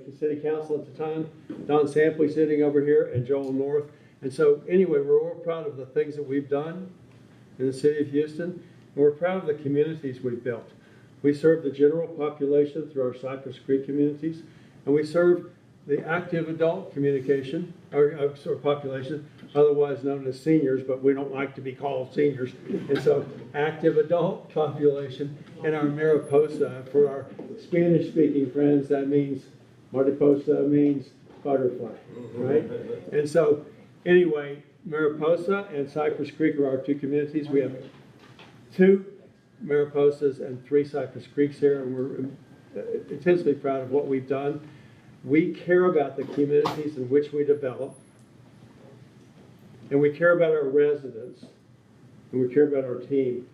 the city council at the time, Don Sampley sitting over here, and Joel North. And so anyway, we're all proud of the things that we've done in the city of Houston, and we're proud of the communities we've built. We serve the general population through our Cypress Creek communities, and we serve the active adult communication, or population, otherwise known as seniors, but we don't like to be called seniors. And so active adult population in our Mariposa. For our Spanish-speaking friends, that means, Mariposa means butterfly, right? And so anyway, Mariposa and Cypress Creek are our two communities. We have 2 Mariposas and 3 Cypress Creeks here, and we're intensely proud of what we've done. We care about the communities in which we develop, and we care about our residents, and we care about our team,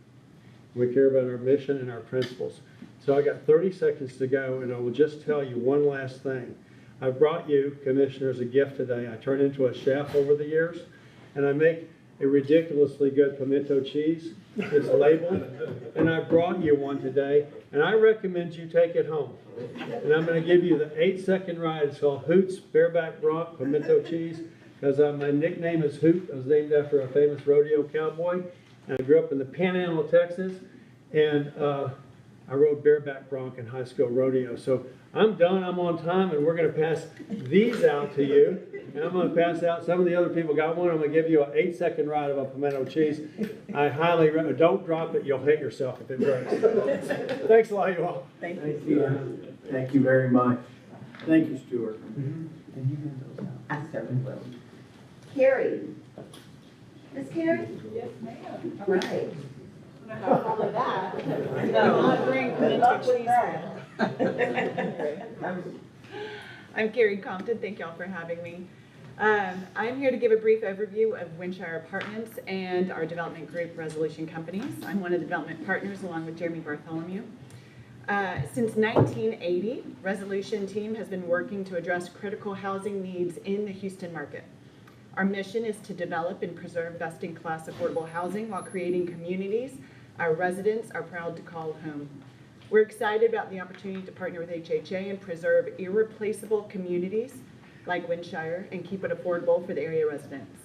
and we care about our mission and our principles. So I got 30 seconds to go, and I will just tell you one last thing. I brought you, commissioners, a gift today. I turned into a chef over the years, and I make a ridiculously good pimento cheese. It's labeled, and I brought you one today, and I recommend you take it home. And I'm going to give you the 8-second ride. It's called Hoot's Bareback Bronc Pimento Cheese, because my nickname is Hoot. I was named after a famous rodeo cowboy, and I grew up in the Panhandle of Texas, and I rode bareback bronc in high school rodeo. So I'm done, I'm on time, and we're going to pass these out to you. And I'm going to pass out, some of the other people got one. I'm going to give you an 8-second ride of a pimento cheese. I highly recommend, don't drop it, you'll hate yourself if it breaks. Thanks a lot, you all. Thank you. Thank you very much. Thank you, Stuart. And you hand those out. I certainly will. Carrie. Miss Carrie? Yes, ma'am. All right. Probably that. No. Not bring pimento cheese. I'm Carrie Compton. Thank y'all for having me. I'm here to give a brief overview of Windshire Apartments and our development group, Resolution Companies. I'm one of the development partners along with Jeremy Bartholomew. Since 1980, Resolution team has been working to address critical housing needs in the Houston market. Our mission is to develop and preserve best-in-class affordable housing while creating communities our residents are proud to call home. We're excited about the opportunity to partner with HHA and preserve irreplaceable communities like Windshire and keep it affordable for the area residents.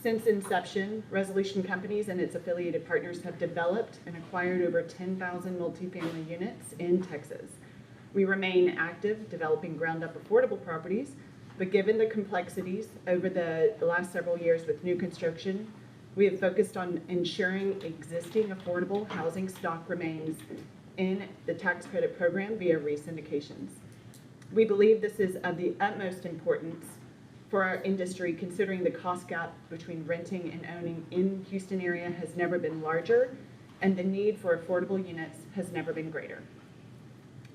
Since inception, Resolution Companies and its affiliated partners have developed and acquired over 10,000 multifamily units in Texas. We remain active developing ground-up affordable properties, but given the complexities over the last several years with new construction, we have focused on ensuring existing affordable housing stock remains in the tax credit program via re-syndications. We believe this is of the utmost importance for our industry, considering the cost gap between renting and owning in Houston area has never been larger, and the need for affordable units has never been greater.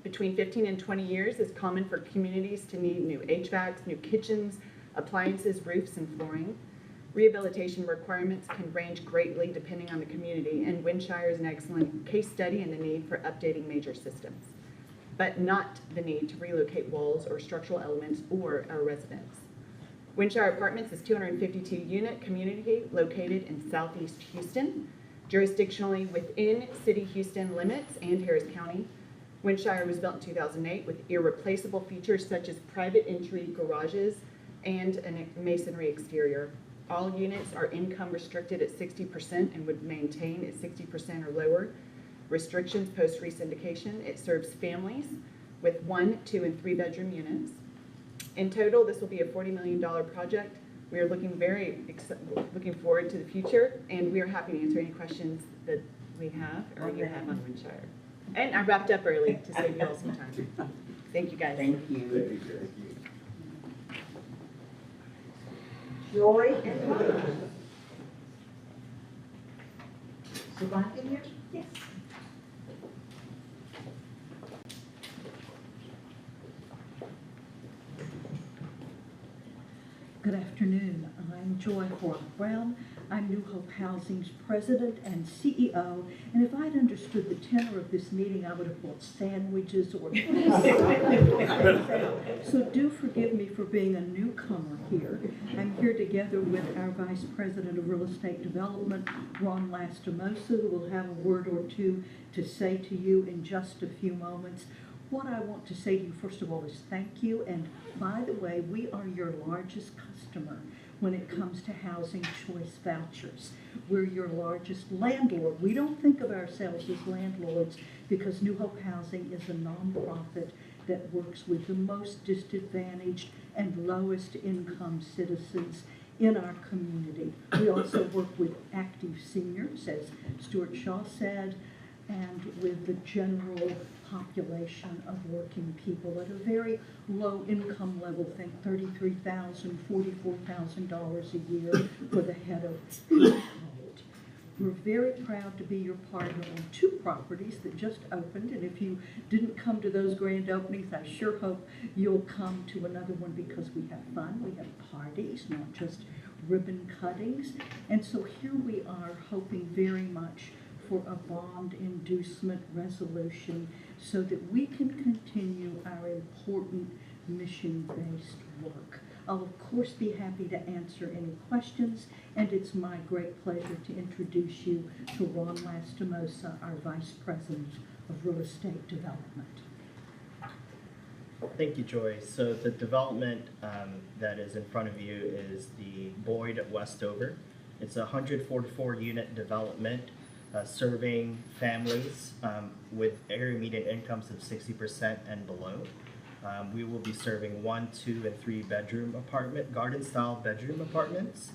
Between 15 and 20 years is common for communities to need new HVACs, new kitchens, appliances, roofs, and flooring. Rehabilitation requirements can range greatly depending on the community, and Windshire is an excellent case study in the need for updating major systems, but not the need to relocate walls or structural elements or our residents. Windshire Apartments is a 252-unit community located in southeast Houston, jurisdictionally within City Houston limits and Harris County. Windshire was built in 2008 with irreplaceable features such as private entry garages and a masonry exterior. All units are income restricted at 60% and would maintain at 60% or lower. Restrictions post re-syndication. It serves families with 1, 2, and 3 bedroom units. In total, this will be a $40 million project. We are looking forward to the future, and we are happy to answer any questions that we have or you have on Windshire. And I wrapped up early to save you all some time. Thank you, guys. Thank you. Joy and Mike. So back in here? Yes. Good afternoon. I'm Joy Horth-Brown. I'm New Hope Housing's president and CEO, and if I'd understood the tenor of this meeting, I would have bought sandwiches or so do forgive me for being a newcomer here. I'm here together with our Vice President of Real Estate Development, Ron Lastimosa, who will have a word or two to say to you in just a few moments. What I want to say to you, first of all, is thank you. And by the way, we are your largest customer when it comes to Housing Choice Vouchers. We're your largest landlord. We don't think of ourselves as landlords because New Hope Housing is a nonprofit that works with the most disadvantaged and lowest income citizens in our community. We also work with active seniors, as Stuart Shaw said, and with the general population of working people at a very low income level, think $33,000, $44,000 a year for the head of household. We're very proud to be your partner on 2 properties that just opened, and if you didn't come to those grand openings, I sure hope you'll come to another one because we have fun, we have parties, not just ribbon cuttings. And so here we are hoping very much for a bond inducement resolution so that we can continue our important mission-based work. I'll of course be happy to answer any questions, and it's my great pleasure to introduce you to Ron Lastimosa, our Vice President of Real Estate Development. Thank you, Joy. So the development that is in front of you is the Boyd at Westover. It's a 144-unit development serving families with area median incomes of 60% and below. We will be serving 1, 2, and 3 bedroom apartment, garden-style bedroom apartments.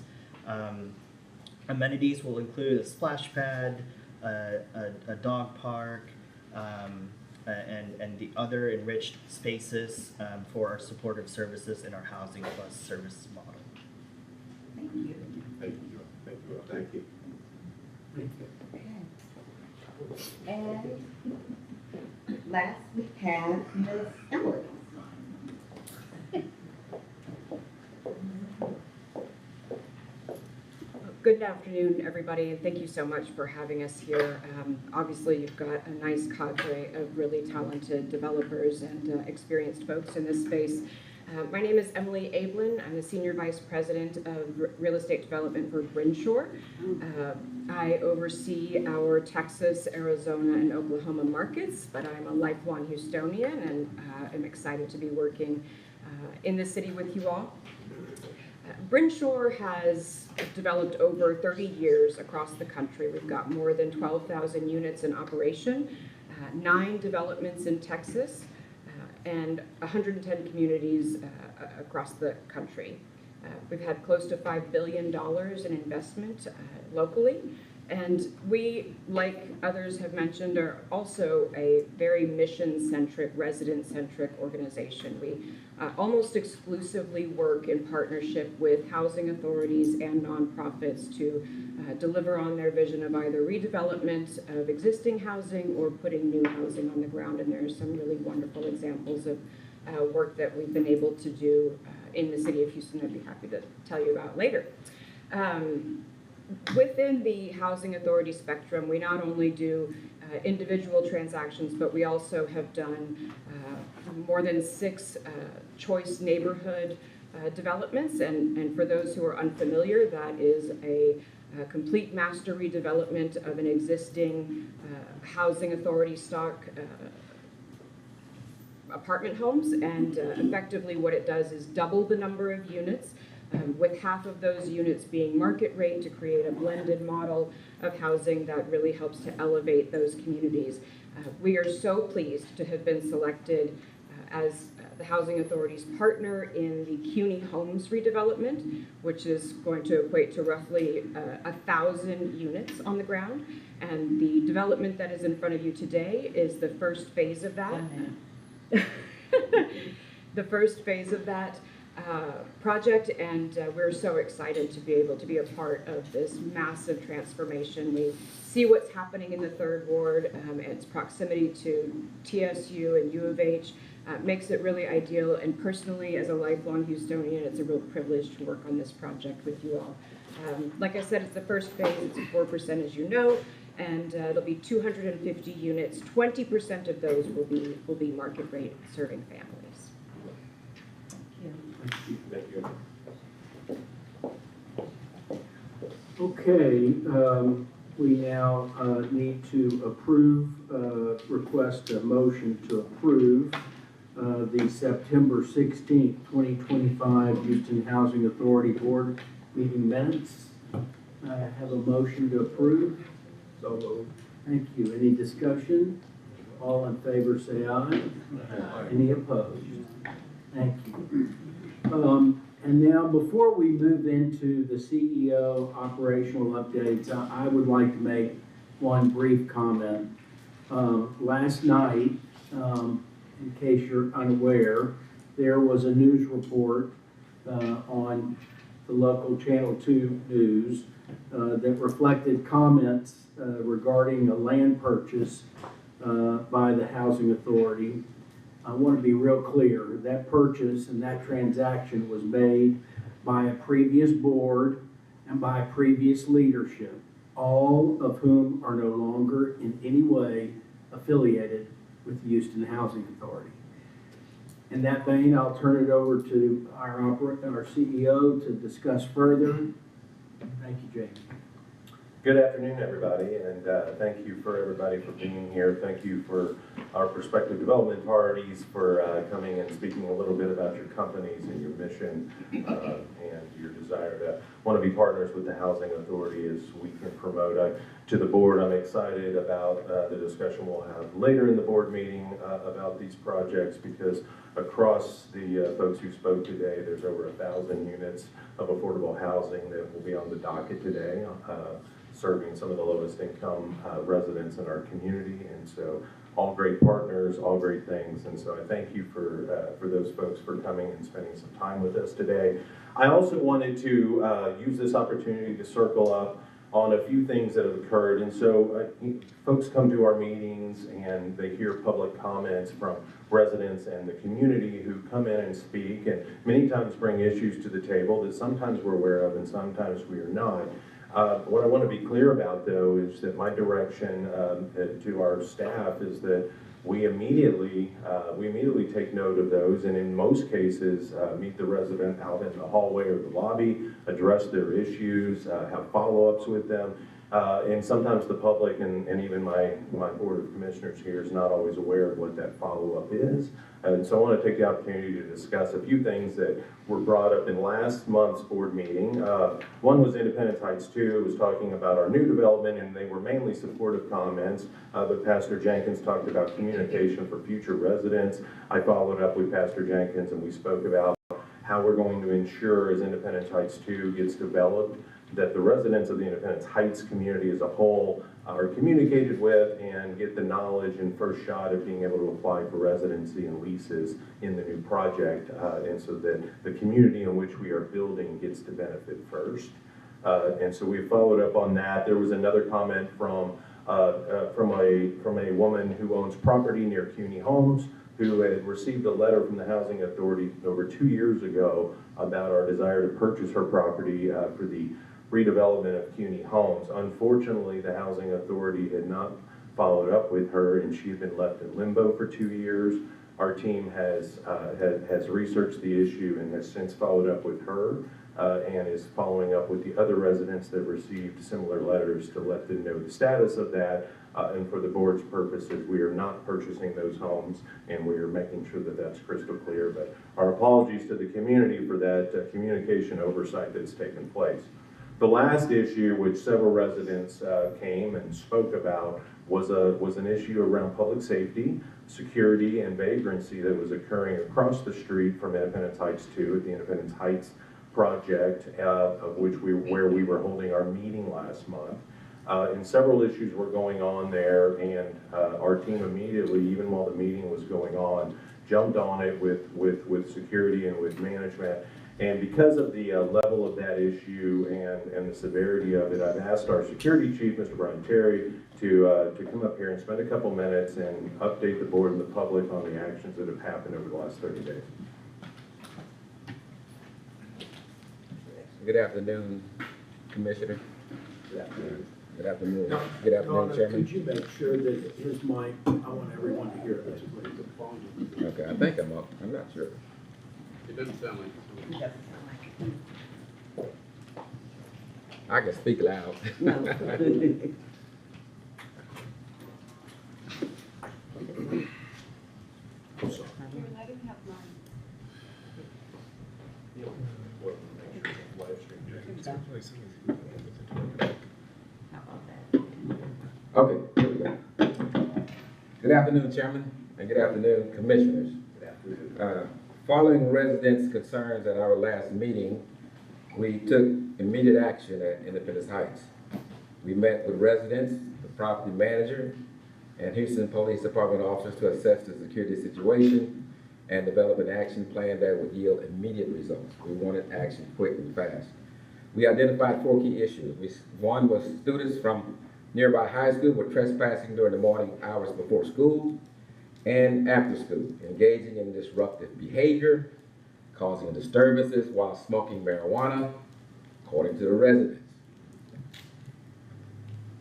Amenities will include a splash pad, a dog park, and the other enriched spaces for our supportive services in our Housing Plus service model. Thank you. Thank you, Joy. Thank you. Thank you. Thank you. And last we have Ms. Emily. Good afternoon, everybody, and thank you so much for having us here. Obviously, you've got a nice cadre of really talented developers and experienced folks in this space. My name is Emily Ablin. I'm the Senior Vice President of Real Estate Development for Brinsure. I oversee our Texas, Arizona, and Oklahoma markets, but I'm a lifelong Houstonian and am excited to be working in the city with you all. Brinsure has developed over 30 years across the country. We've got more than 12,000 units in operation, 9 developments in Texas, and 110 communities across the country. We've had close to $5 billion in investment locally, and we, like others have mentioned, are also a very mission-centric, resident-centric organization. We almost exclusively work in partnership with housing authorities and nonprofits to deliver on their vision of either redevelopment of existing housing or putting new housing on the ground. And there are some really wonderful examples of work that we've been able to do in the city of Houston I'd be happy to tell you about later. Within the housing authority spectrum, we not only do individual transactions, but we also have done more than 6 choice neighborhood developments. And for those who are unfamiliar, that is a complete master redevelopment of an existing housing authority stock apartment homes. And effectively what it does is double the number of units, with half of those units being market rate to create a blended model of housing that really helps to elevate those communities. We are so pleased to have been selected as the Housing Authority's partner in the CUNY Homes redevelopment, which is going to equate to roughly 1,000 units on the ground. And the development that is in front of you today is the first phase of that. The first phase of that project, and we're so excited to be able to be a part of this massive transformation. We see what's happening in the 3rd Ward, its proximity to TSU and U of H makes it really ideal, and personally as a lifelong Houstonian, it's a real privilege to work on this project with you all. Like I said, it's the first phase, it's 4% as you know, and it'll be 250 units. 20% of those will be market rate serving families. Thank you. Okay, we now need to approve, request a motion to approve the September 16th, 2025 Houston Housing Authority Board meeting minutes. I have a motion to approve. So moved. Thank you. Any discussion? All in favor say aye. Any opposed? Thank you. And now, before we move into the CEO operational updates, I would like to make one brief comment. Last night, in case you're unaware, there was a news report on the local Channel 2 news that reflected comments regarding a land purchase by the Housing Authority. I want to be real clear, that purchase and that transaction was made by a previous board and by a previous leadership, all of whom are no longer in any way affiliated with the Houston Housing Authority. In that vein, I'll turn it over to our CEO to discuss further. Thank you, Jamie. Good afternoon, everybody, and thank you for everybody for being here. Thank you for our prospective development parties for coming and speaking a little bit about your companies and your mission and your desire to want to be partners with the Housing Authority as we can promote. To the board, I'm excited about the discussion we'll have later in the board meeting about these projects, because across the folks who spoke today, there's over 1,000 units of affordable housing that will be on the docket today, serving some of the lowest income residents in our community. And so all great partners, all great things. And so I thank you for those folks for coming and spending some time with us today. I also wanted to use this opportunity to circle up on a few things that have occurred. And so folks come to our meetings and they hear public comments from residents and the community who come in and speak, and many times bring issues to the table that sometimes we're aware of and sometimes we are not. What I want to be clear about, though, is that my direction to our staff is that we immediately take note of those, and in most cases meet the resident out in the hallway or the lobby, address their issues, have follow-ups with them. And sometimes the public and even my board of commissioners here is not always aware of what that follow-up is. And so I want to take the opportunity to discuss a few things that were brought up in last month's board meeting. One was Independence Heights 2. It was talking about our new development, and they were mainly supportive comments. But Pastor Jenkins talked about communication for future residents. I followed up with Pastor Jenkins, and we spoke about how we're going to ensure, as Independence Heights 2 gets developed, that the residents of the Independence Heights community as a whole are communicated with and get the knowledge and first shot at being able to apply for residency and leases in the new project, and so that the community in which we are building gets to benefit first. And so we followed up on that. There was another comment from a woman who owns property near CUNY Homes, who had received a letter from the Housing Authority over 2 years ago about our desire to purchase her property for the redevelopment of CUNY Homes. Unfortunately, the Housing Authority had not followed up with her, and she had been left in limbo for 2 years. Our team has researched the issue and has since followed up with her and is following up with the other residents that received similar letters to let them know the status of that. And for the board's purposes, we are not purchasing those homes, and we are making sure that that's crystal clear. But our apologies to the community for that communication oversight that's taken place. The last issue, which several residents came and spoke about, was an issue around public safety, security, and vagrancy that was occurring across the street from Independence Heights 2 at the Independence Heights project, where we were holding our meeting last month. And several issues were going on there, and our team immediately, even while the meeting was going on, jumped on it with security and with management. And because of the level of that issue and the severity of it, I've asked our security chief, Mr. Brian Terry, to come up here and spend a couple minutes and update the board and the public on the actions that have happened over the last 30 days. Good afternoon, Commissioner. Good afternoon. Good afternoon. Good afternoon, Chairman. Could you make sure that his mic, I want everyone to hear this, please. Okay, I think I'm up. I'm not sure. It doesn't sound like It doesn't sound like it. I can speak loud. No. I didn't have mine. Okay, here we go. Good afternoon, Chairman, and good afternoon, Commissioners. Following residents' concerns at our last meeting, we took immediate action at Independence Heights. We met with residents, the property manager, and Houston Police Department officers to assess the security situation and develop an action plan that would yield immediate results. We wanted action quick and fast. We identified 4 key issues. One was students from nearby high school were trespassing during the morning hours before school and after school, engaging in disruptive behavior, causing disturbances while smoking marijuana, according to the residents.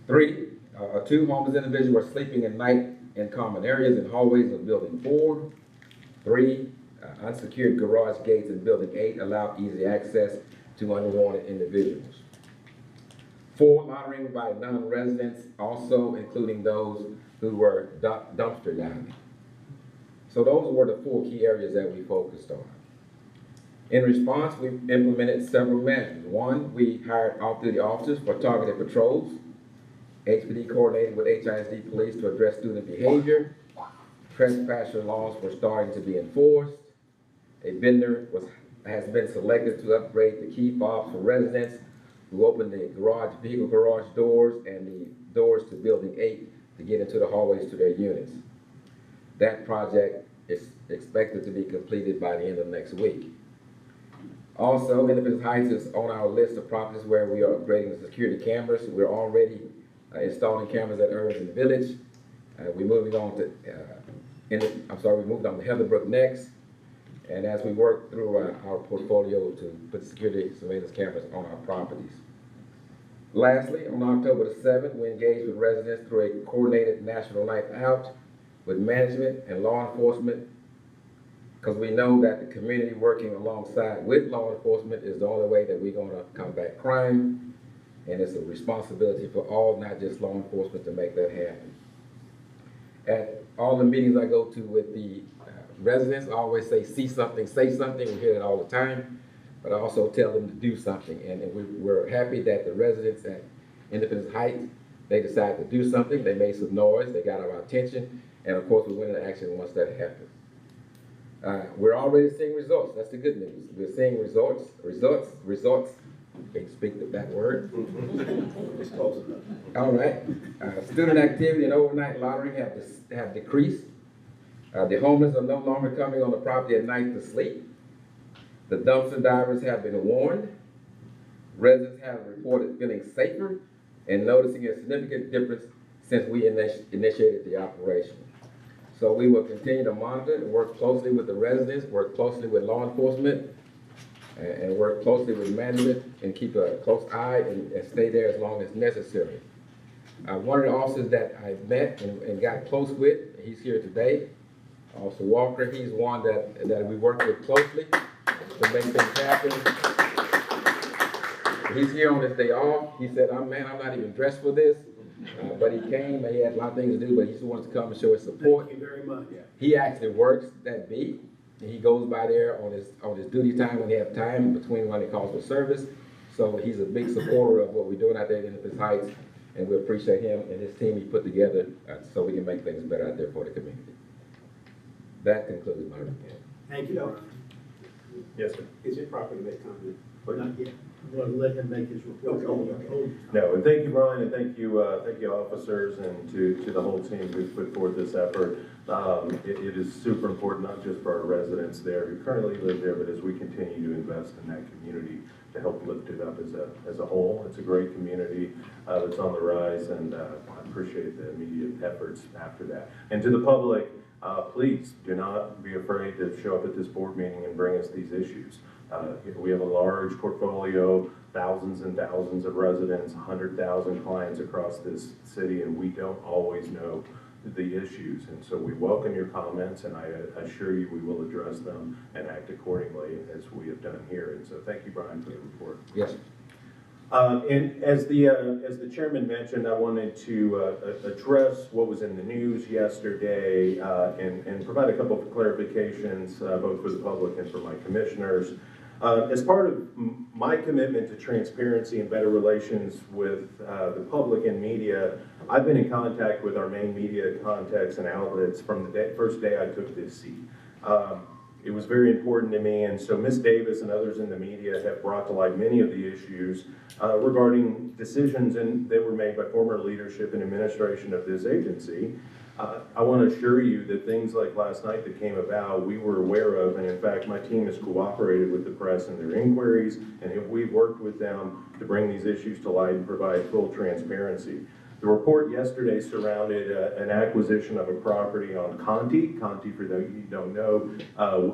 2 homeless individuals were sleeping at night in common areas and hallways of building 4. 3, unsecured garage gates in building 8 allowed easy access to unwanted individuals. 4, loitering by non-residents, also including those who were dumpster diving. So those were the 4 key areas that we focused on. In response, we implemented several measures. 1, we hired off-duty officers for targeted patrols. HPD coordinated with HISD police to address student behavior. Trespasser laws were starting to be enforced. A vendor has been selected to upgrade the key fobs for residents who open the vehicle garage doors and the doors to building 8 to get into the hallways to their units. That project is expected to be completed by the end of next week. Also, Independence Heights is on our list of properties where we are upgrading the security cameras. We're already installing cameras at Irving Village. We're moving on to, we moved on to Heatherbrook next. And as we work through our portfolio to put security surveillance cameras on our properties. Lastly, on October the 7th, we engaged with residents through a coordinated national night out with management and law enforcement, because we know that the community working alongside with law enforcement is the only way that we're going to combat crime, and it's a responsibility for all, not just law enforcement, to make that happen. At all the meetings I go to with the residents, I always say, see something, say something. We hear it all the time, but I also tell them to do something. And we're happy that the residents at Independence Heights, they decided to do something. They made some noise, they got our attention, and of course we went into action once that happened. We're already seeing results. That's the good news. We're seeing results. Can't speak that word. It's close enough. All right. Student activity and overnight loitering have decreased. The homeless are no longer coming on the property at night to sleep. The dumpster divers have been warned. Residents have reported feeling safer and noticing a significant difference since we initiated the operation. So we will continue to monitor and work closely with the residents, work closely with law enforcement, and work closely with management and keep a close eye and stay there as long as necessary. One of the officers that I met and got close with, he's here today, Officer Walker. He's one that we work with closely to make things happen. He's here on his day off. He said, I'm not even dressed for this. But he came, he had a lot of things to do, but he just wants to come and show his support. Thank you very much. He actually works that beat. He goes by there on his duty time when he has time between when he calls for service. So he's a big supporter of what we're doing out there in Independence Heights, and we appreciate him and his team he put together so we can make things better out there for the community. That concludes my report. Thank you, Brian. Yes, sir. Is it proper to make comment? Not yet. Well, let him make his report. No, and thank you, Brian, and thank you officers, and to the whole team who put forth this effort. It is super important, not just for our residents there who currently live there, but as we continue to invest in that community to help lift it up as a whole. It's a great community that's on the rise, and I appreciate the immediate efforts after that. And to the public, please do not be afraid to show up at this board meeting and bring us these issues. We have a large portfolio, thousands and thousands of residents, 100,000 clients across this city, and we don't always know the issues. And so we welcome your comments, and I assure you we will address them and act accordingly as we have done here. And so thank you, Brian, for the report. Yes. And as the chairman mentioned, I wanted to address what was in the news yesterday and provide a couple of clarifications, both for the public and for my commissioners. As part of my commitment to transparency and better relations with the public and media, I've been in contact with our main media contacts and outlets from the first day I took this seat. It was very important to me, and so Ms. Davis and others in the media have brought to light many of the issues regarding decisions that were made by former leadership and administration of this agency. I want to assure you that things like last night that came about, we were aware of, and in fact, my team has cooperated with the press in their inquiries, and we've worked with them to bring these issues to light and provide full transparency. The report yesterday surrounded an acquisition of a property on Conti. Conti, for those you don't know,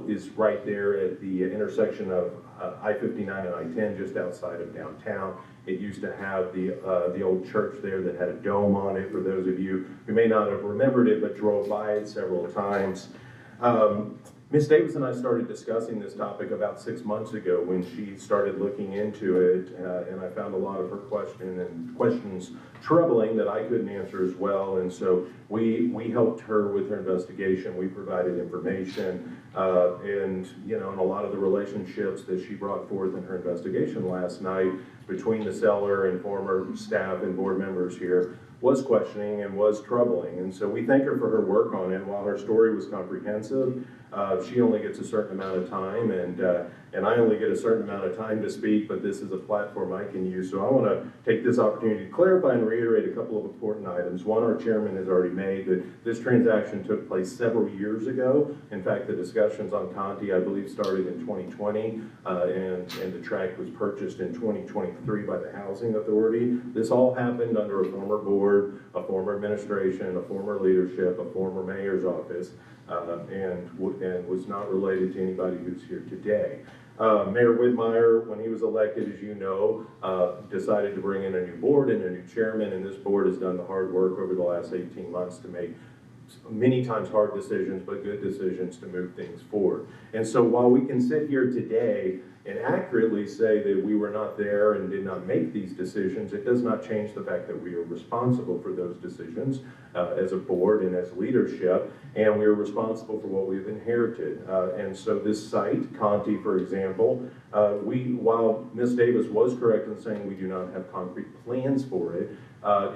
is right there at the intersection of I-59 and I-10, just outside of downtown. It used to have the old church there that had a dome on it, for those of you who may not have remembered it but drove by it several times. Ms. Davis and I started discussing this topic about 6 months ago when she started looking into it, and I found a lot of her questions troubling that I couldn't answer as well, and so we helped her with her investigation. We provided information, and a lot of the relationships that she brought forth in her investigation last night between the seller and former staff and board members here was questioning and was troubling. And so we thank her for her work on it. While her story was comprehensive, she only gets a certain amount of time, and I only get a certain amount of time to speak, but this is a platform I can use. So I want to take this opportunity to clarify and reiterate a couple of important items. One, our chairman has already made that this transaction took place several years ago. In fact, the discussions on Conti, I believe, started in 2020, and the tract was purchased in 2023 by the Housing Authority. This all happened under a former board, a former administration, a former leadership, a former mayor's office, and was not related to anybody who's here today. Mayor Whitmire, when he was elected, as you know, decided to bring in a new board and a new chairman, and this board has done the hard work over the last 18 months to make many times hard decisions, but good decisions to move things forward. And so while we can sit here today and accurately say that we were not there and did not make these decisions, it does not change the fact that we are responsible for those decisions as a board and as leadership, and we are responsible for what we've inherited. And so this site, Conti, for example, while Ms. Davis was correct in saying we do not have concrete plans for it,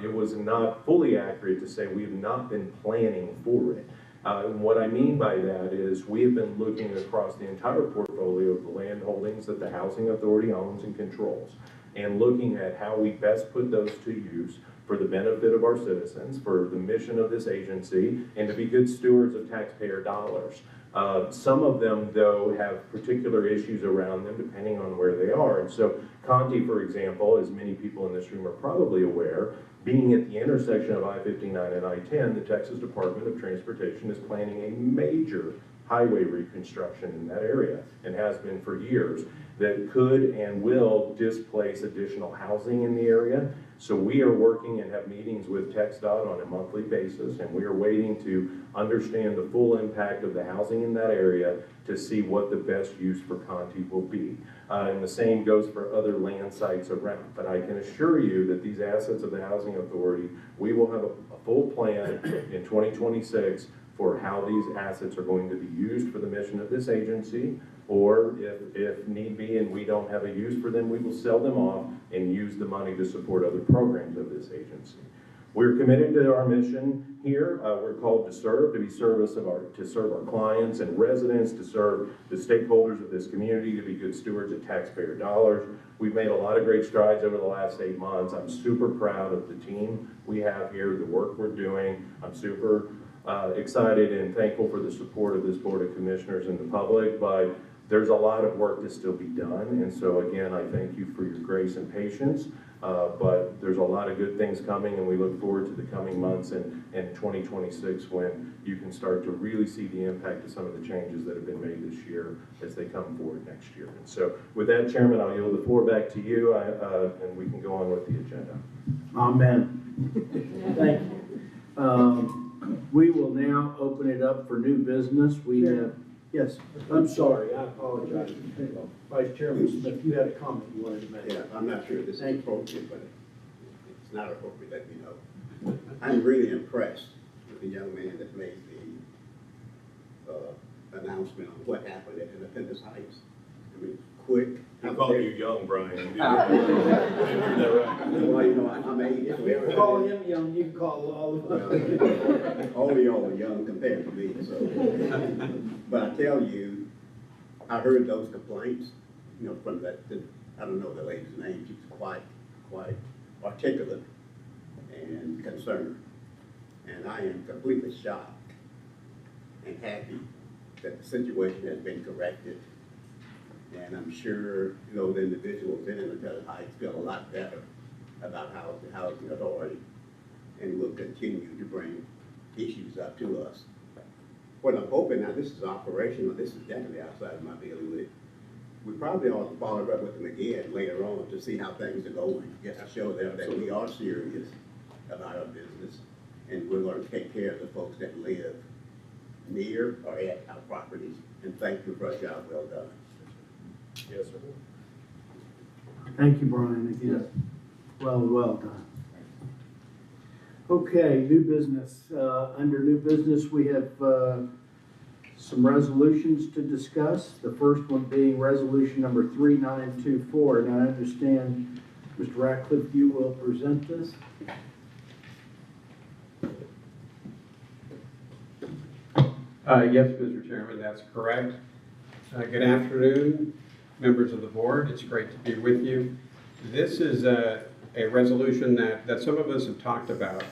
it was not fully accurate to say we have not been planning for it. And what I mean by that is we have been looking across the entire portfolio of the land holdings that the Housing Authority owns and controls, and looking at how we best put those to use for the benefit of our citizens, for the mission of this agency, and to be good stewards of taxpayer dollars. Some of them, though, have particular issues around them depending on where they are. And so Conti, for example, as many people in this room are probably aware, being at the intersection of I-59 and I-10, the Texas Department of Transportation is planning a major highway reconstruction in that area, and has been for years, that could and will displace additional housing in the area. So we are working and have meetings with TxDOT on a monthly basis, and we are waiting to understand the full impact of the housing in that area to see what the best use for Conti will be. And the same goes for other land sites around. But I can assure you that these assets of the Housing Authority, we will have a full plan in 2026 for how these assets are going to be used for the mission of this agency, or if need be and we don't have a use for them, we will sell them off and use the money to support other programs of this agency. We're committed to our mission here. We're called to serve, to serve our clients and residents, to serve the stakeholders of this community, to be good stewards of taxpayer dollars. We've made a lot of great strides over the last 8 months. I'm super proud of the team we have here, the work we're doing. I'm super excited and thankful for the support of this Board of Commissioners and the public, but there's a lot of work to still be done. And so again, I thank you for your grace and patience, but there's a lot of good things coming, and we look forward to the coming months and 2026 when you can start to really see the impact of some of the changes that have been made this year as they come forward next year. And so with that, Chairman, I'll yield the floor back to you, and we can go on with the agenda. Amen. Thank you. We will now open it up for new business. We have Yes, I'm sorry, I apologize. Vice Chairman Smith, you had a comment you wanted to make. Yeah, I'm not sure this is Thank you. appropriate, but it's not appropriate, let me know. I'm really impressed with the young man that made the announcement on what happened at Independence Heights. I mean, quick. I called you young, Brian. Well, you know, I'm aged. If you call him young, you can call all of us. All y'all are young compared to me, so. But I tell you, I heard those complaints, you know, from that, I don't know the lady's name, she's quite articulate and concerned. And I am completely shocked and happy that the situation has been corrected. And I'm sure, you know, the individuals in Independence Heights feel a lot better about the housing authority and will continue to bring issues up to us. What I'm hoping, now this is operational, this is definitely outside of my bailiwick. We probably ought to follow up with them again later on to see how things are going, just to show them that we are serious about our business and we're going to take care of the folks that live near or at our properties. And thank you for a job well done. Yes, sir. Thank you, Brian, again. Well done. Okay, new business. Under new business, we have some resolutions to discuss. The first one being resolution number 3924. And I understand, Mr. Ratcliffe, you will present this. Yes, Mr. Chairman, that's correct. Good afternoon, members of the board. It's great to be with you. This is a resolution that some of us have talked about.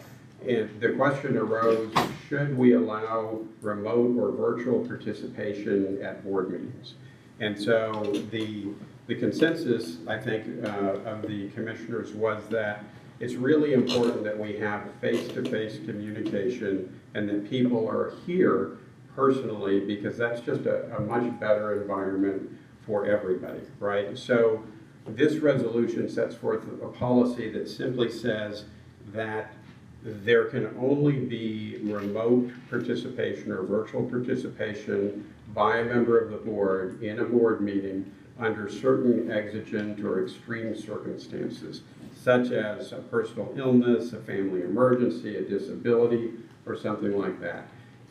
And the question arose, should we allow remote or virtual participation at board meetings? And so the consensus, I think, of the commissioners was that it's really important that we have face-to-face communication and that people are here personally, because that's just a much better environment for everybody, right? So this resolution sets forth a policy that simply says that there can only be remote participation or virtual participation by a member of the board in a board meeting under certain exigent or extreme circumstances, such as a personal illness, a family emergency, a disability, or something like that.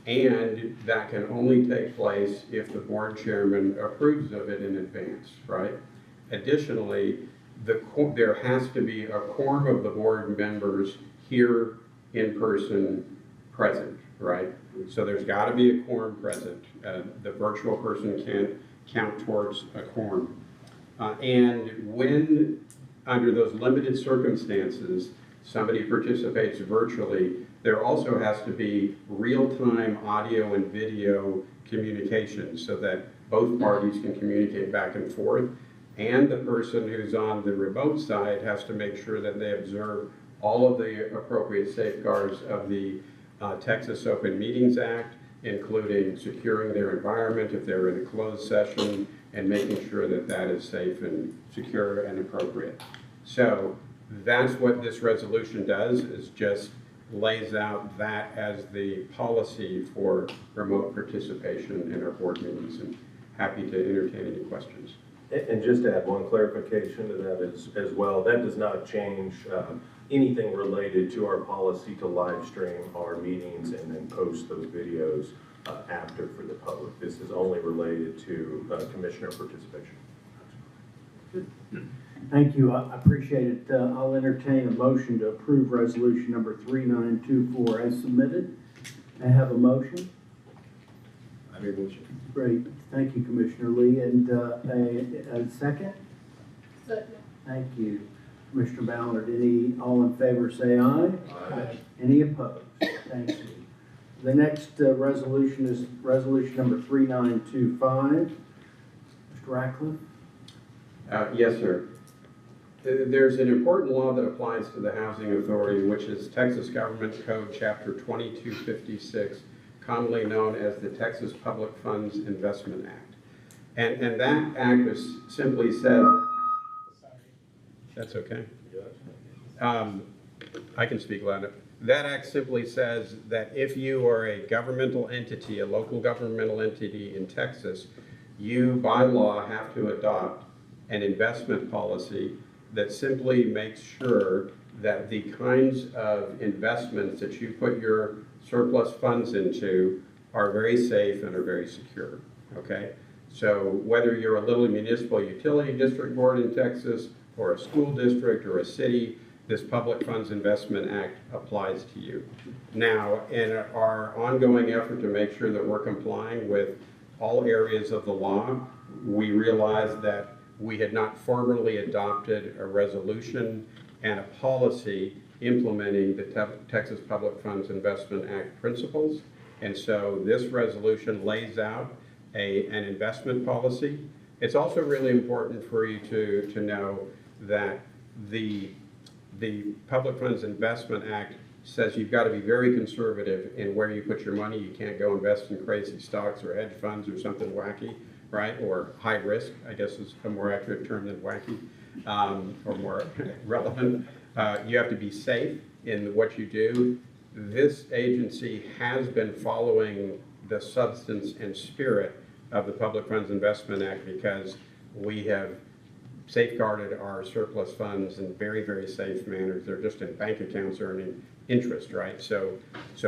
And that can only take place if the board chairman approves of it in advance, right? Additionally, there has to be a quorum of the board members here in person present, right? So there's got to be a quorum present. The virtual person can't count towards a quorum. And when, under those limited circumstances, somebody participates virtually, there also has to be real-time audio and video communication so that both parties can communicate back and forth. And the person who's on the remote side has to make sure that they observe all of the appropriate safeguards of the Texas Open Meetings Act, including securing their environment if they're in a closed session and making sure that that is safe and secure and appropriate. So that's what this resolution does, is just lays out that as the policy for remote participation in our board meetings, and happy to entertain any questions. And just to add one clarification to that as well, that does not change anything related to our policy to live stream our meetings and then post those videos after for the public. This is only related to commissioner participation. Thank you, I appreciate it. I'll entertain a motion to approve resolution number 3924 as submitted. I have a motion. I make a motion. Great, thank you, Commissioner Lee. And a second? Second. Thank you, Commissioner Ballard. All in favor say aye. Aye. Any opposed? Thank you. The next resolution is resolution number 3925. Mr. Ratcliffe? Yes, sir. There's an important law that applies to the Housing Authority, which is Texas Government Code Chapter 2256, commonly known as the Texas Public Funds Investment Act. And that act simply says, that's okay. I can speak louder. that act simply says that if you are a governmental entity, a local governmental entity in Texas, you by law have to adopt an investment policy that simply makes sure that the kinds of investments that you put your surplus funds into are very safe and are very secure, okay? So whether you're a little municipal utility district board in Texas or a school district or a city, this Public Funds Investment Act applies to you. Now, in our ongoing effort to make sure that we're complying with all areas of the law, we realized that we had not formally adopted a resolution and a policy implementing the Texas Public Funds Investment Act principles. And so this resolution lays out an investment policy. It's also really important for you to know that the Public Funds Investment Act says you've got to be very conservative in where you put your money. You can't go invest in crazy stocks or hedge funds or something wacky, right? Or high risk, I guess is a more accurate term than wacky, or more relevant. You have to be safe in what you do. This agency has been following the substance and spirit of the Public Funds Investment Act because we have safeguarded our surplus funds in very, very safe manners. They're just in bank accounts earning interest, right? So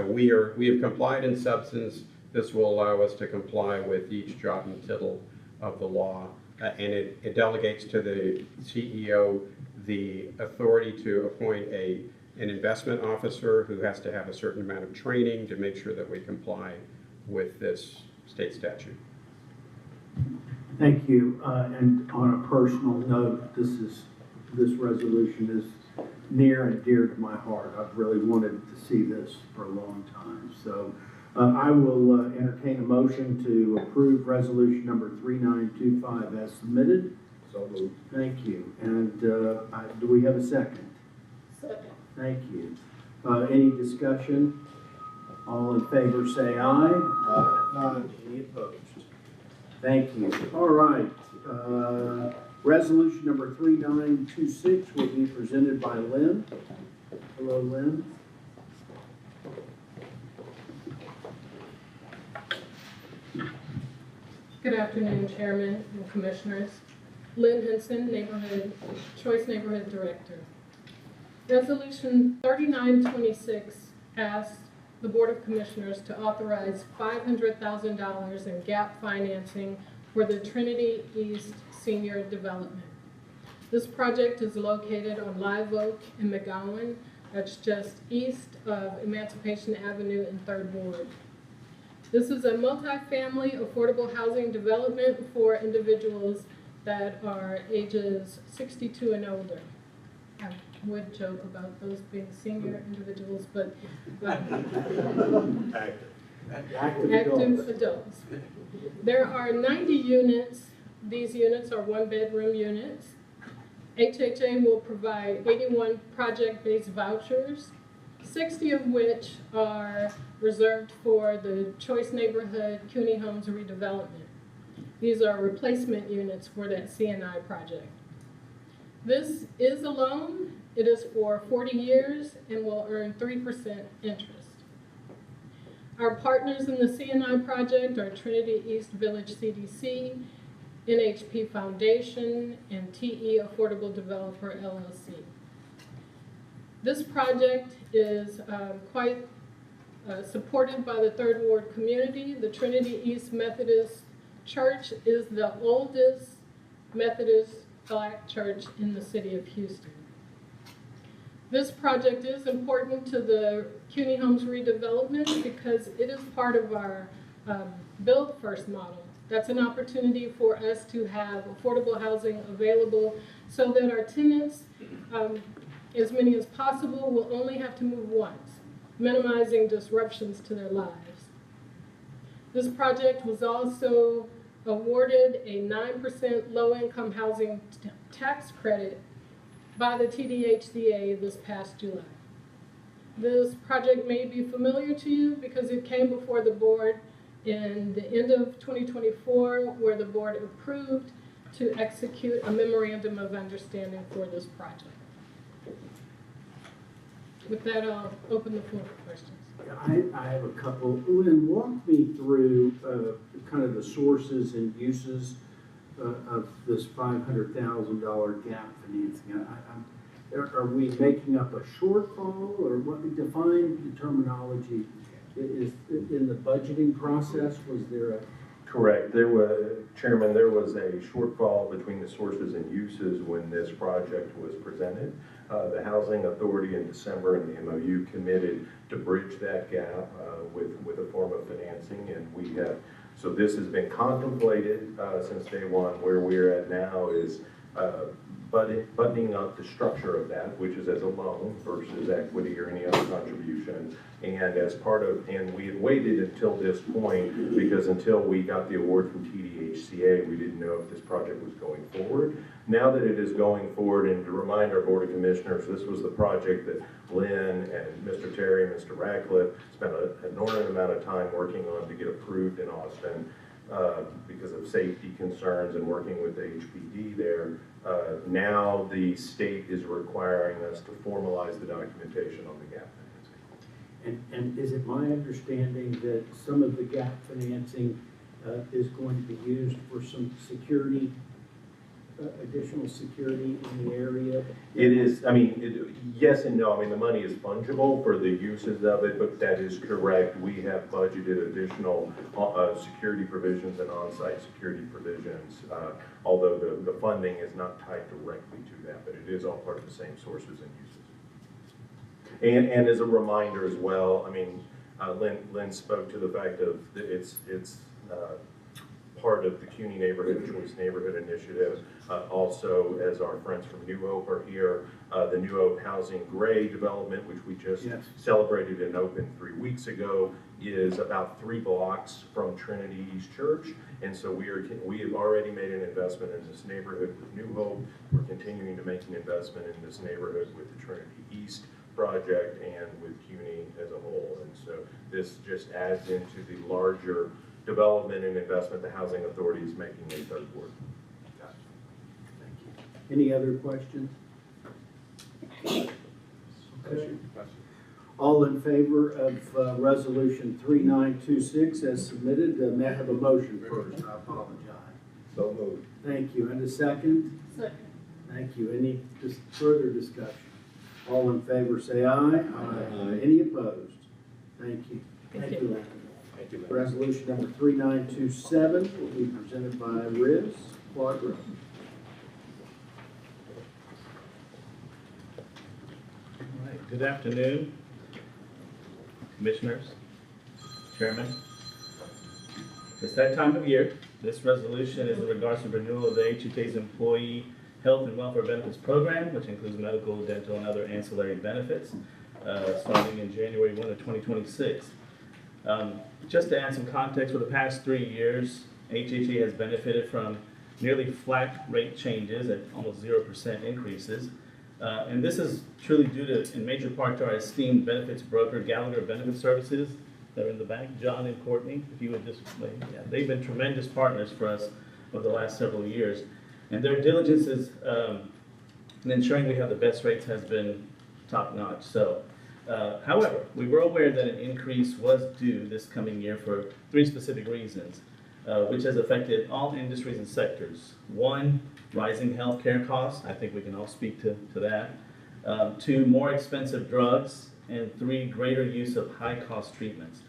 we have complied in substance. This will allow us to comply with each jot and tittle of the law, and it delegates to the CEO the authority to appoint an investment officer who has to have a certain amount of training to make sure that we comply with this state statute. Thank you. And on a personal note, this resolution is near and dear to my heart. I've really wanted to see this for a long time. So I will entertain a motion to approve resolution number 3925 as submitted. So moved. Thank you. And do we have a second? Second. Thank you. Any discussion? All in favor say aye. Aye. Any opposed? Thank you. All right. Resolution number 3926 will be presented by Lynn. Hello, Lynn. Good afternoon, Chairman and Commissioners. Lynn Henson, Choice Neighborhood Director. Resolution 3926 asks the Board of Commissioners to authorize $500,000 in gap financing for the Trinity East Senior Development. This project is located on Live Oak in McGowan. That's just east of Emancipation Avenue in 3rd Ward. This is a multi-family affordable housing development for individuals that are ages 62 and older. I would joke about those being senior individuals, but active adults. There are 90 units. These units are one-bedroom units. HHA will provide 81 project-based vouchers, 60 of which are reserved for the Choice Neighborhood CUNY Homes redevelopment. These are replacement units for that C&I project. This is a loan. It is for 40 years and will earn 3% interest. Our partners in the C&I project are Trinity East Village CDC, NHP Foundation, and TE Affordable Developer LLC. This project is quite supported by the 3rd Ward community. The Trinity East Methodist Church is the oldest Methodist Black church in the city of Houston. This project is important to the CUNY Homes redevelopment because it is part of our Build First model. That's an opportunity for us to have affordable housing available so that our tenants, as many as possible, will only have to move once, minimizing disruptions to their lives. This project was also awarded a 9% low-income housing tax credit by the TDHCA this past July. This project may be familiar to you because it came before the board in the end of 2024, where the board approved to execute a memorandum of understanding for this project. With that, I'll open the floor for questions. I have a couple. Lynn, walk me through kind of the sources and uses of this $500,000 gap financing. Are we making up a shortfall, or what? Define the terminology. Is in the budgeting process, was there a? Correct. There was, Chairman, there was a shortfall between the sources and uses when this project was presented. The Housing Authority in December and the MOU committed to bridge that gap with a form of financing, and we have, so this has been contemplated since day one. Where we're at now is buttoning up the structure of that, which is as a loan versus equity or any other contribution. And as part of, and we had waited until this point because until we got the award from TDHCA, we didn't know if this project was going forward. Now that it is going forward, and to remind our Board of Commissioners, this was the project that Lynn and Mr. Terry and Mr. Radcliffe spent an inordinate amount of time working on to get approved in Austin because of safety concerns and working with the HPD there. Now the state is requiring us to formalize the documentation on the gap financing. And is it my understanding that some of the gap financing is going to be used for some security, additional security in the area? It is, I mean, yes and no. I mean, the money is fungible for the uses of it, but that is correct. We have budgeted additional security provisions and on-site security provisions, although the funding is not tied directly to that, but it is all part of the same sources and uses. And as a reminder as well, I mean, Lynn spoke to the fact of it's part of the CUNY Neighborhood Choice Neighborhood Initiative. Also, as our friends from New Hope are here, the New Hope Housing Gray development, which we just celebrated and opened 3 weeks ago, is about 3 blocks from Trinity East Church. And so we have already made an investment in this neighborhood with New Hope. We're continuing to make an investment in this neighborhood with the Trinity East project and with CUNY as a whole. And so this just adds into the larger development and investment the Housing Authority is making in Third Ward. Thank you. Any other questions? Okay. All in favor of resolution 3926 as submitted? May I have a motion first? I apologize. So moved. Thank you. And a second? Second. Thank you. Any further discussion? All in favor say aye. Aye. Any opposed? Thank you. Thank you, Lynn. Thank you, Resolution number 3927 will be presented by Riz Quadro. All right. Good afternoon, Commissioners, Chairman. It's that time of year. This resolution is in regards to renewal of the HHA's Employee Health and Welfare Benefits Program, which includes medical, dental, and other ancillary benefits, starting in January 1 of 2026. Just to add some context, for the past 3 years, HHA has benefited from nearly flat rate changes at almost 0% increases. And this is truly due to, in major part, to our esteemed benefits broker, Gallagher Benefit Services. They're in the back, John and Courtney, if you would just, yeah, they've been tremendous partners for us over the last several years. And their diligence is in ensuring we have the best rates has been top notch. So, however, we were aware that an increase was due this coming year for 3 specific reasons, which has affected all industries and sectors. 1, rising healthcare costs. I think we can all speak to that. 2, more expensive drugs. And 3, greater use of high-cost treatments.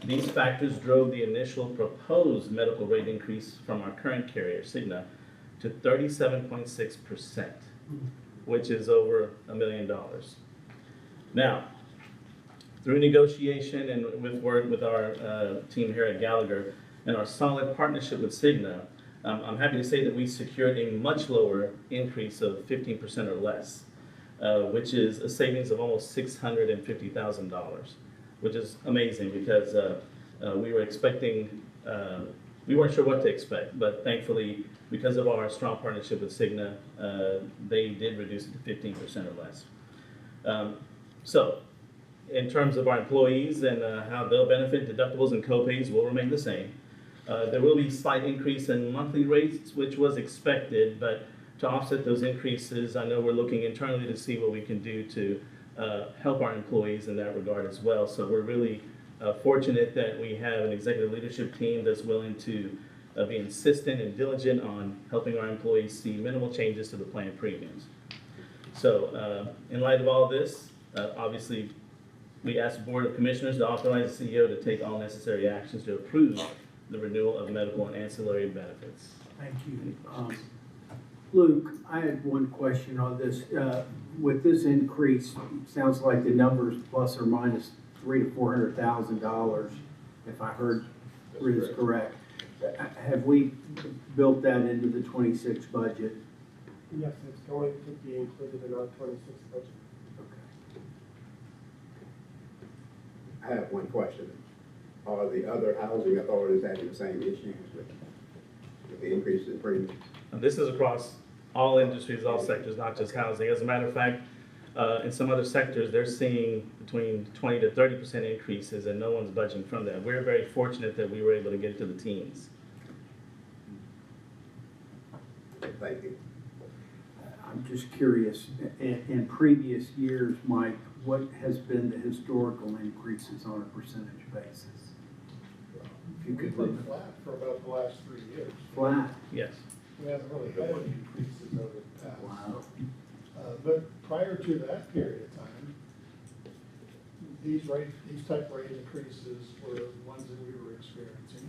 These factors drove the initial proposed medical rate increase from our current carrier, Cigna, to 37.6%, which is over $1 million. Now, through negotiation and with work with our team here at Gallagher and our solid partnership with Cigna, I'm happy to say that we secured a much lower increase of 15% or less. Which is a savings of almost $650,000, which is amazing because we were expecting, we weren't sure what to expect, but thankfully, because of our strong partnership with Cigna, they did reduce it to 15% or less. So, in terms of our employees and how they'll benefit, deductibles and copays will remain the same. There will be a slight increase in monthly rates, which was expected, but to offset those increases, I know we're looking internally to see what we can do to help our employees in that regard as well. So we're really fortunate that we have an executive leadership team that's willing to be insistent and diligent on helping our employees see minimal changes to the plan premiums. So in light of all this, obviously, we asked the Board of Commissioners to authorize the CEO to take all necessary actions to approve the renewal of medical and ancillary benefits. Thank you. Luke, I had one question on this. With this increase, sounds like the numbers plus or minus $300,000 to $400,000, if I heard Riz correct. Have we built that into the 26 budget? Yes, it's going to be included in our 26 budget. I have one question. Are the other housing authorities having the same issues with the increase in premiums? And this is across all industries, all sectors, not just housing. As a matter of fact, in some other sectors, they're seeing between 20 to 30% increases, and no one's budging from that. We're very fortunate that we were able to get it to the teens. Thank you. I'm just curious, in previous years, Mike, what has been the historical increases on a percentage basis? If you could We've been flat for about the last 3 years. Flat? Yes. We haven't really had any increases over the past. Wow. But prior to that period of time, these type rate increases were ones that we were experiencing.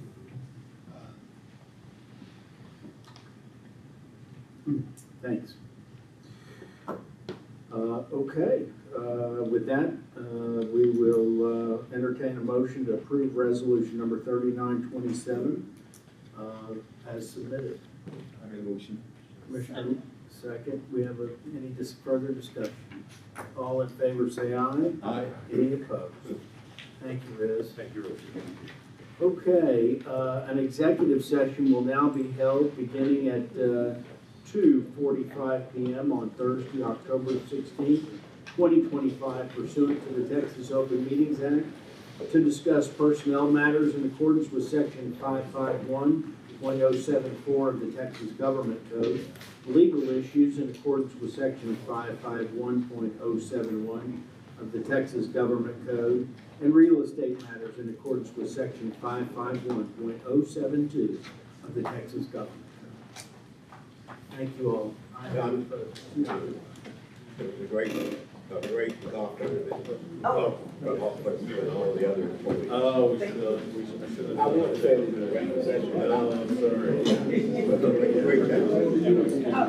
Thanks. Okay, with that, we will entertain a motion to approve resolution number 3927 as submitted. I make a motion. Commissioner, second. We have any further discussion? All in favor say aye. Aye. Any opposed? Thank you, Riz. Thank you, Riz. Okay, an executive session will now be held beginning at 2:45 p.m. on Thursday, October 16th, 2025, pursuant to the Texas Open Meetings Act, to discuss personnel matters in accordance with Section 551.074 of the Texas Government Code, legal issues in accordance with Section 551.071 of the Texas Government Code, and real estate matters in accordance with Section 551.072 of the Texas Government Code. Thank you all. John, there was a great doctor that, all the other employees. Oh, we should have. I want to say it in the regular session, but I'm sorry. Great job.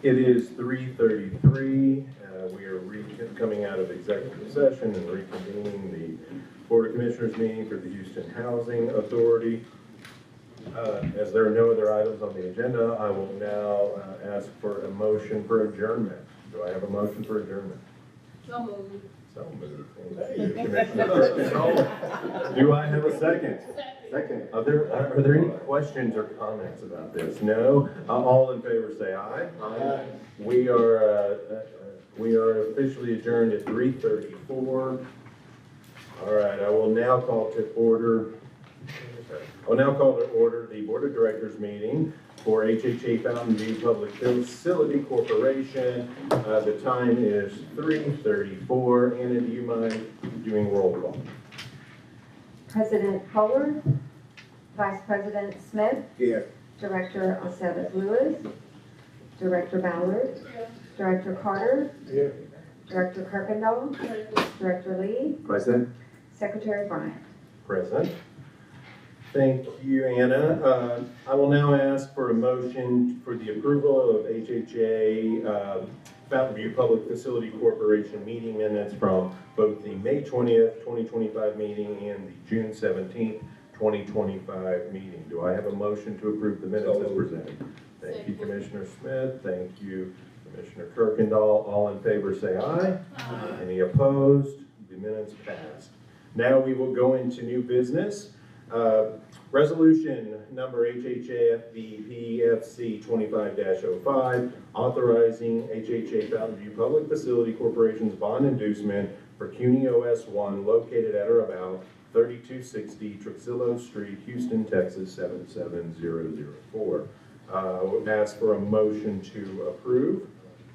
It is 3:33. We are coming out of executive session and reconvening the Board of Commissioners meeting for the Houston Housing Authority. As there are no other items on the agenda, I will now ask for a motion for adjournment. Do I have a motion for adjournment? So moved. So moved. Thank you, Commissioner Kirkendall. Do I have a second? Second. Are there any questions or comments about this? No? All in favor say aye. Aye. We are officially adjourned at 3:34. All right, I will now call to order the Board of Directors meeting for HHA Fountain View Public Facility Corporation. The time is 3:34. Anna, do you mind doing roll call? President Howard, Vice President Smith, Here. Director Aceves Lewis, Director Ballard, Director Carter, Here. Director Kirkendall, Director Lee, Present. Secretary Bryant. Present. Thank you, Anna. I will now ask for a motion for the approval of HHA Fountain View Public Facility Corporation meeting minutes from both the May 20th, 2025 meeting and the June 17th, 2025 meeting. Do I have a motion to approve the minutes as presented? Thank you, Commissioner Smith. Thank you, Commissioner Kirkendall. All in favor say aye. Aye. Any opposed? The minutes passed. Now we will go into new business. Resolution number HHA-FVPFC 25-05, authorizing HHA Fountain View Public Facility Corporation's bond inducement for CUNY OS 1 located at or about 3260 Truxillo Street, Houston, Texas 77004. I would ask for a motion to approve.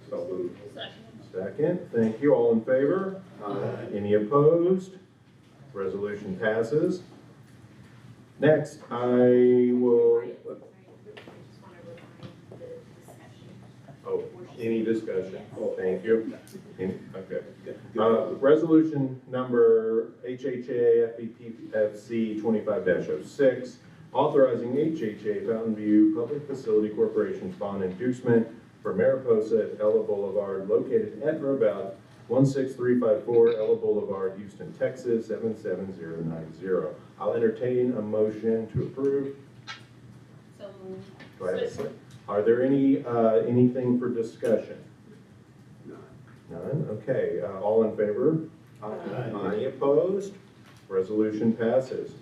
So moved. Second. Thank you. All in favor? Aye. Any opposed? Resolution passes. Next, I will. Oh, any discussion? Oh, thank you. Okay. Resolution number HHA-FVPFC 25-06, authorizing HHA Fountain View Public Facility Corporation's bond inducement for Mariposa at Ella Boulevard, located at or about 16354 Ella Boulevard, Houston, Texas 77090. I'll entertain a motion to approve. So moved. Do I have a second? Are there anything for discussion? None? Okay, all in favor? Aye. Any opposed? Resolution passes.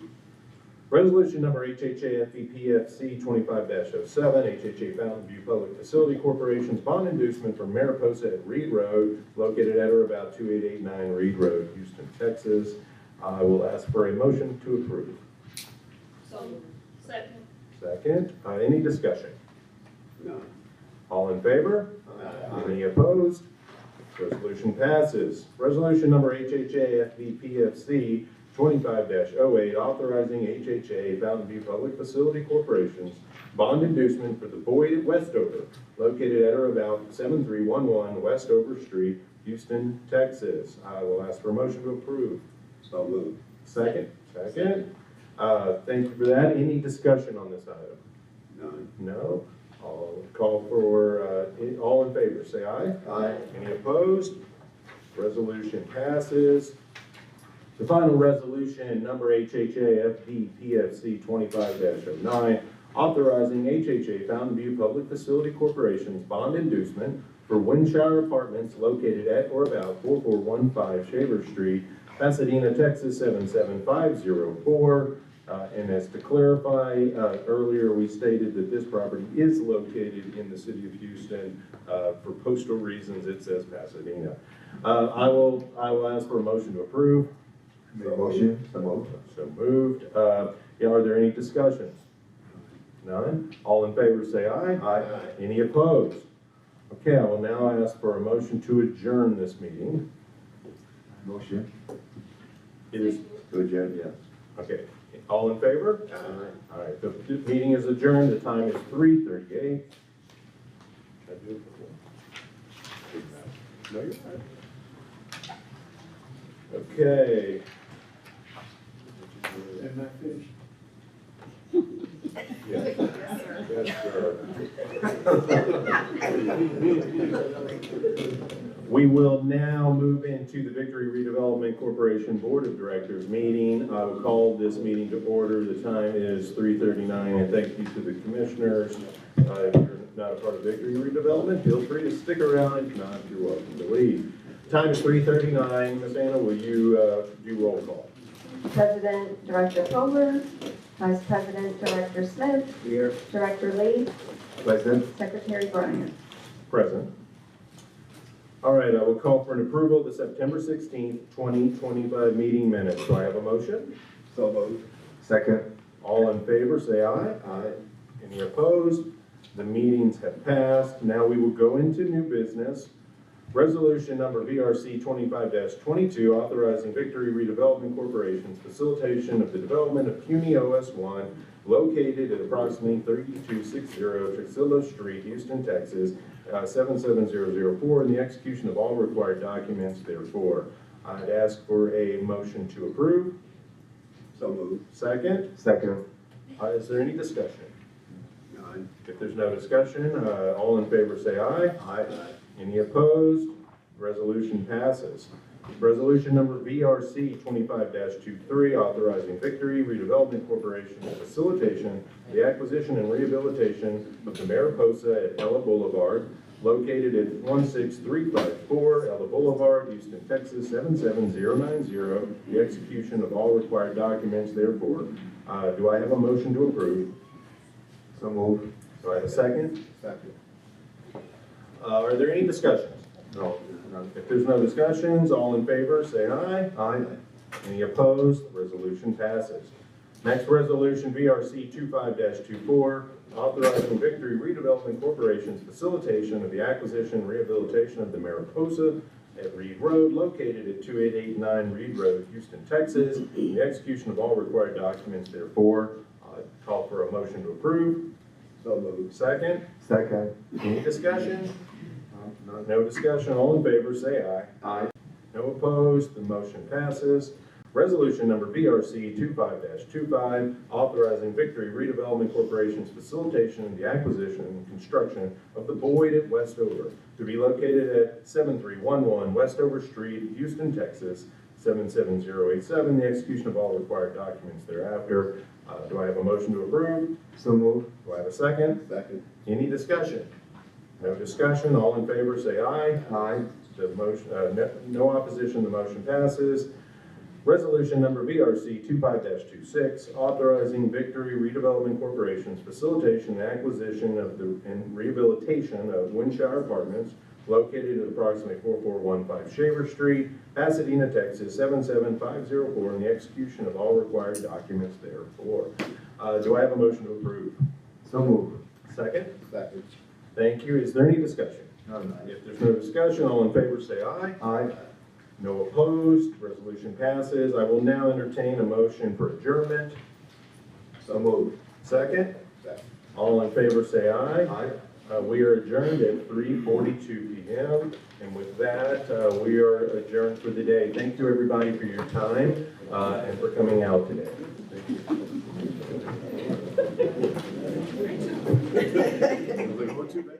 Resolution number HHA-FVPFC 25-07, HHA Fountain View Public Facility Corporation's bond inducement for Mariposa at Reed Road, located at or about 2889 Reed Road, Houston, Texas. I will ask for a motion to approve. So moved. Second. Second. Any discussion? None. All in favor? Aye. Any opposed? Resolution passes. Resolution number HHA-FVPFC 25-08, authorizing HHA Fountain View Public Facility Corporation's bond inducement for the Boyd at Westover, located at or about 7311 Westover Street, Houston, Texas. I will ask for a motion to approve. So moved. Second. Second. Thank you for that. Any discussion on this item? None. No? I'll call for, all in favor, say aye. Aye. Any opposed? Resolution passes. The final resolution, number HHA-FVPFC 25-09, authorizing HHA Fountain View Public Facility Corporation's bond inducement for Windshire Apartments located at or about 4415 Shaver Street, Pasadena, Texas 77504. And as to clarify, earlier we stated that this property is located in the city of Houston. For postal reasons, it says Pasadena. I will ask for a motion to approve. Motion. So moved. So moved. Yeah, are there any discussions? None? All in favor say aye. Aye. Any opposed? Okay, I will now ask for a motion to adjourn this meeting. Motion. It is To adjourn, yes. okay. All in favor? Aye. All right, the meeting is adjourned. The time is 3:38. Did I do it before? No, you're right. Okay. Am I finished? Yes, sir. We will now move into the Victory Redevelopment Corporation Board of Directors meeting. I will call this meeting to order. The time is 3:39, and thank you to the commissioners. If you're not a part of Victory Redevelopment, feel free to stick around. If not, you're welcome to leave. Time is 3:39. Ms. Anna, will you do roll call? President Director Fuller, Vice President Director Smith, Here. Director Lee, Present. Secretary Bryant. Present. All right, I will call for an approval of the September 16th, 2025 meeting minutes. Do I have a motion? So moved. Second. All in favor, say aye. Aye. Any opposed? The meetings have passed. Now we will go into new business. Resolution number VRC 25-22, authorizing Victory Redevelopment Corporation's facilitation of the development of CUNY OS1, located at approximately 3260 Trexillo Street, Houston, Texas, 77004, and the execution of all required documents therefore. I'd ask for a motion to approve. So moved. Second? Second. Is there any discussion? None. If there's no discussion, all in favor say aye. Aye. Any opposed? Resolution passes. Resolution number VRC 25-23, authorizing Victory Redevelopment Corporation's facilitation of the acquisition and rehabilitation of the Mariposa at Ella Boulevard, located at 16354 Ella Boulevard, Houston, Texas, 77090, the execution of all required documents therefore. Do I have a motion to approve? So moved. Do I have a second? Second. Are there any discussions? No. None. If there's no discussions, all in favor, say aye. Aye. Any opposed? Resolution passes. Next resolution, VRC 25-24, authorizing Victory Redevelopment Corporation's facilitation of the acquisition and rehabilitation of the Mariposa at Reed Road, located at 2889 Reed Road, Houston, Texas, and the execution of all required documents therefore. Call for a motion to approve. So moved. Second? Second. Any discussion? No discussion. All in favor, say aye. Aye. No opposed. The motion passes. Resolution number VRC 25-25, authorizing Victory Redevelopment Corporation's facilitation of the acquisition and construction of the Boyd at Westover, to be located at 7311 Westover Street, Houston, Texas, 77087, the execution of all required documents thereafter. Do I have a motion to approve? So moved. Do I have a second? Second. Any discussion? No discussion. All in favor say aye. Aye. The motion, no opposition, the motion passes. Resolution number VRC 25-26, authorizing Victory Redevelopment Corporation's facilitation and acquisition and rehabilitation of Windshire Apartments, located at approximately 4415 Shaver Street, Pasadena, Texas, 77504, and the execution of all required documents therefore. Do I have a motion to approve? So moved. Second? Second. Thank you. Is there any discussion? None. If there's no discussion, all in favor say aye. Aye. No opposed. Resolution passes. I will now entertain a motion for adjournment. So moved. Second? Second. All in favor say aye. Aye. We are adjourned at 3:42 p.m. And with that, we are adjourned for the day. Thank you, everybody, for your time and for coming out today. Thank you.